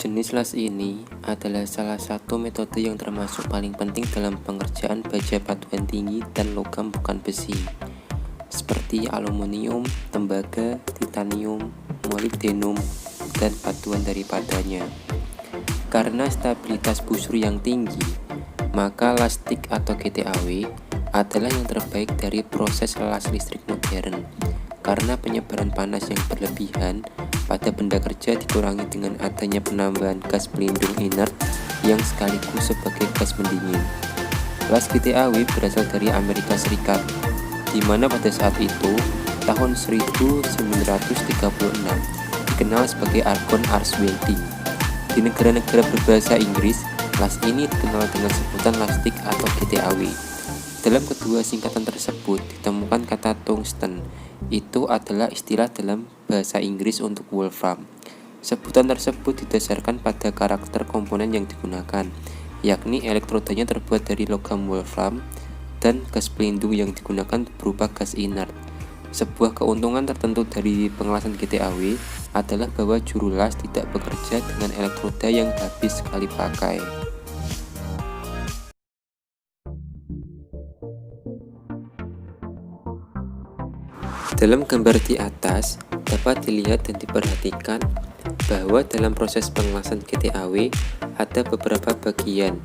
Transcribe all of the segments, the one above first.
Jenis las ini adalah salah satu metode yang termasuk paling penting dalam pengerjaan baja paduan tinggi dan logam bukan besi, seperti aluminium, tembaga, titanium, molibdenum, dan paduan daripadanya. Karena stabilitas busur yang tinggi, maka listrik atau GTAW adalah yang terbaik dari proses las listrik modern. Karena penyebaran panas yang berlebihan pada benda kerja dikurangi dengan adanya penambahan gas pelindung inert yang sekaligus sebagai gas pendingin. Las GTAW berasal dari Amerika Serikat, di mana pada saat itu, tahun 1936, dikenal sebagai argon ars welding. Di negara-negara berbahasa Inggris, las ini dikenal dengan sebutan listrik atau GTAW. Dalam kedua singkatan tersebut ditemukan kata tungsten. Itu adalah istilah dalam bahasa Inggris untuk wolfram. Sebutan tersebut didasarkan pada karakter komponen yang digunakan, yakni elektrodanya terbuat dari logam wolfram dan gas pelindung yang digunakan berupa gas inert. Sebuah keuntungan tertentu dari pengelasan GTAW adalah bahwa juru las tidak bekerja dengan elektroda yang habis sekali pakai. Dalam gambar di atas, dapat dilihat dan diperhatikan bahwa dalam proses pengelasan GTAW ada beberapa bagian,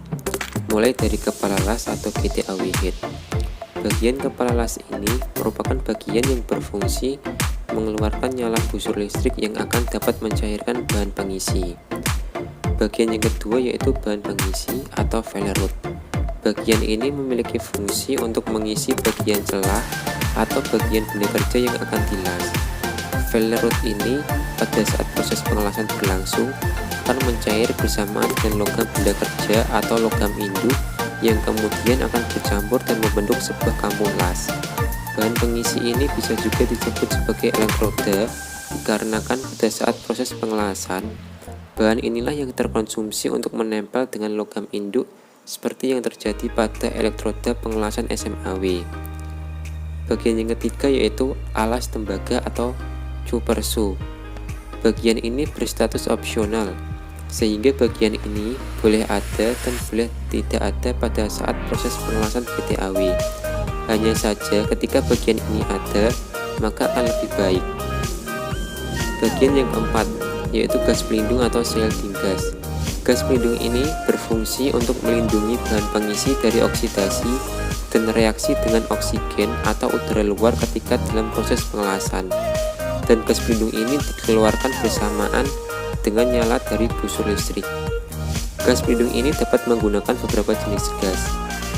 mulai dari kepala las atau GTAW head. Bagian kepala las ini merupakan bagian yang berfungsi mengeluarkan nyala busur listrik yang akan dapat mencairkan bahan pengisi. Bagian yang kedua yaitu bahan pengisi atau failure rod. Bagian ini memiliki fungsi untuk mengisi bagian celah atau bagian benda kerja yang akan dilas. Failure rod ini pada saat proses pengelasan berlangsung akan mencair bersamaan dengan logam benda kerja atau logam induk yang kemudian akan bercampur dan membentuk sebuah kampung las. Bahan pengisi ini bisa juga disebut sebagai elektroda dikarenakan pada saat proses pengelasan, bahan inilah yang terkonsumsi untuk menempel dengan logam induk seperti yang terjadi pada elektroda pengelasan SMAW. Bagian yang ketiga yaitu alas tembaga atau cupersu. Bagian ini berstatus opsional, sehingga bagian ini boleh ada dan boleh tidak ada pada saat proses pengelasan GTAW. Hanya saja ketika bagian ini ada, maka akan lebih baik. Bagian yang keempat yaitu gas pelindung atau shielding gas. Gas pelindung ini berfungsi untuk melindungi bahan pengisi dari oksidasi dan reaksi dengan oksigen atau udara luar ketika dalam proses pengelasan. Dan gas pelindung ini dikeluarkan bersamaan dengan nyala dari busur listrik. Gas pelindung ini dapat menggunakan beberapa jenis gas.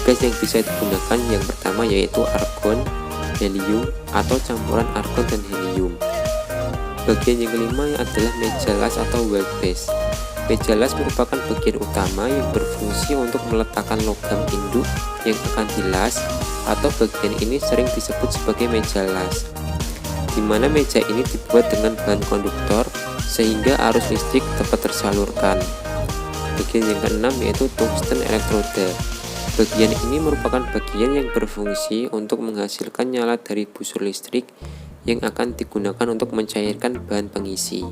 Gas yang bisa digunakan yang pertama yaitu argon, helium, atau campuran argon dan helium. Bagian yang kelima adalah meja las atau weld base. Meja las merupakan bagian utama yang berfungsi untuk meletakkan logam induk yang akan dilas, atau bagian ini sering disebut sebagai meja las, di mana meja ini dibuat dengan bahan konduktor sehingga arus listrik dapat tersalurkan. Bagian yang keenam yaitu tungsten elektroda. Bagian ini merupakan bagian yang berfungsi untuk menghasilkan nyala dari busur listrik yang akan digunakan untuk mencairkan bahan pengisi.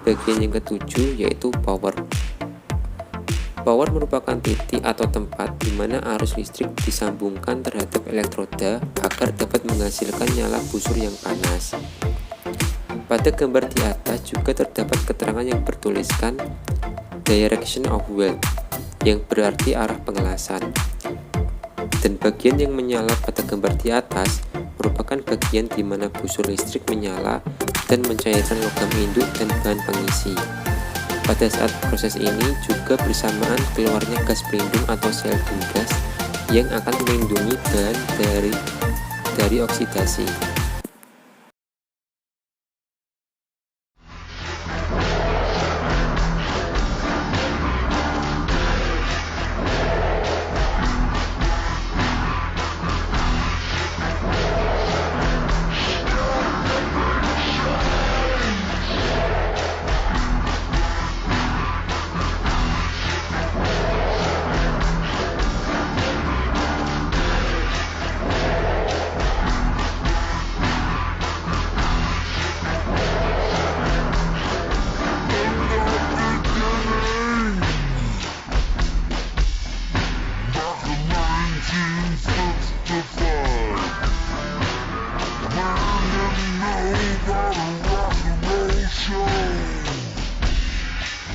Bagian yang ketujuh yaitu power. Power merupakan titik atau tempat di mana arus listrik disambungkan terhadap elektroda agar dapat menghasilkan nyala busur yang panas. Pada gambar di atas juga terdapat keterangan yang bertuliskan direction of weld, yang berarti arah pengelasan. Dan bagian yang menyala pada gambar di atas merupakan bagian di mana busur listrik menyala dan mencairkan logam induk dan bahan pengisi. Pada saat proses ini juga bersamaan keluarnya gas pelindung atau shielding gas yang akan melindungi bahan dari oksidasi.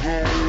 hari